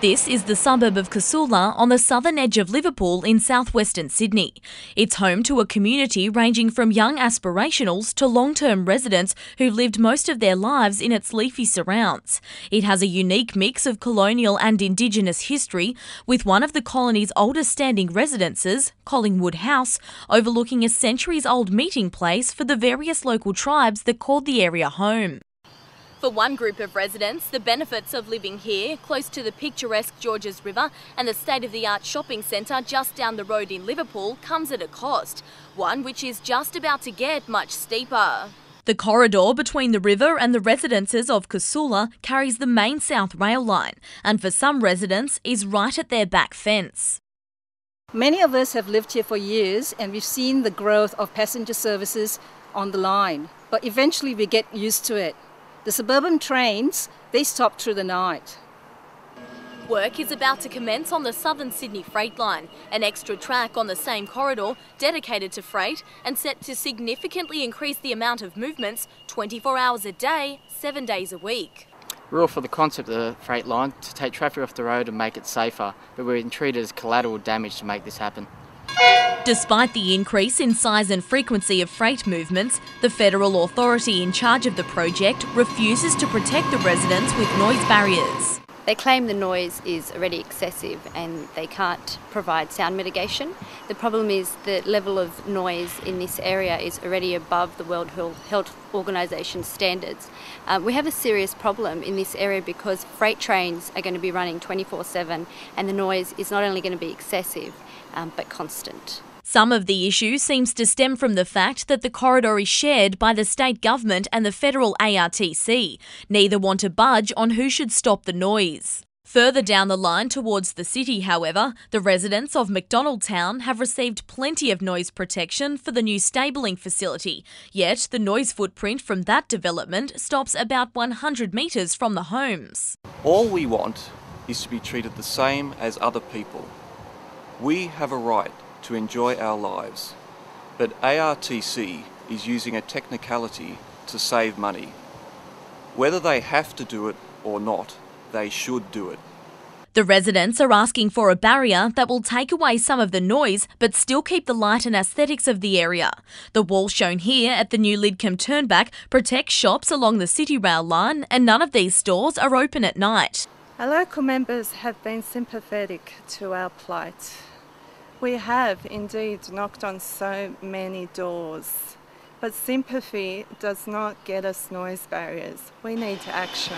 This is the suburb of Casula on the southern edge of Liverpool in southwestern Sydney. It's home to a community ranging from young aspirationals to long-term residents who've lived most of their lives in its leafy surrounds. It has a unique mix of colonial and Indigenous history, with one of the colony's oldest standing residences, Collingwood House, overlooking a centuries-old meeting place for the various local tribes that called the area home. For one group of residents, the benefits of living here, close to the picturesque Georges River and the state-of-the-art shopping centre just down the road in Liverpool, comes at a cost, one which is just about to get much steeper. The corridor between the river and the residences of Casula carries the main south rail line, and for some residents is right at their back fence. Many of us have lived here for years and we've seen the growth of passenger services on the line, but eventually we get used to it. The suburban trains, they stop through the night. Work is about to commence on the Southern Sydney Freight Line, an extra track on the same corridor dedicated to freight and set to significantly increase the amount of movements 24 hours a day, 7 days a week. We're all for the concept of the freight line to take traffic off the road and make it safer, but we're treated as collateral damage to make this happen. Despite the increase in size and frequency of freight movements, the federal authority in charge of the project refuses to protect the residents with noise barriers. They claim the noise is already excessive and they can't provide sound mitigation. The problem is the level of noise in this area is already above the World Health Organisation standards. We have a serious problem in this area because freight trains are going to be running 24/7 and the noise is not only going to be excessive but constant. Some of the issue seems to stem from the fact that the corridor is shared by the state government and the federal ARTC. Neither want to budge on who should stop the noise. Further down the line towards the city, however, the residents of McDonald Town have received plenty of noise protection for the new stabling facility, yet the noise footprint from that development stops about 100 metres from the homes. All we want is to be treated the same as other people. We have a right to enjoy our lives, but ARTC is using a technicality to save money. Whether they have to do it or not, they should do it. The residents are asking for a barrier that will take away some of the noise but still keep the light and aesthetics of the area. The wall shown here at the new Lidcombe Turnback protects shops along the City Rail line, and none of these stores are open at night. Our local members have been sympathetic to our plight. We have indeed knocked on so many doors, but sympathy does not get us noise barriers. We need action.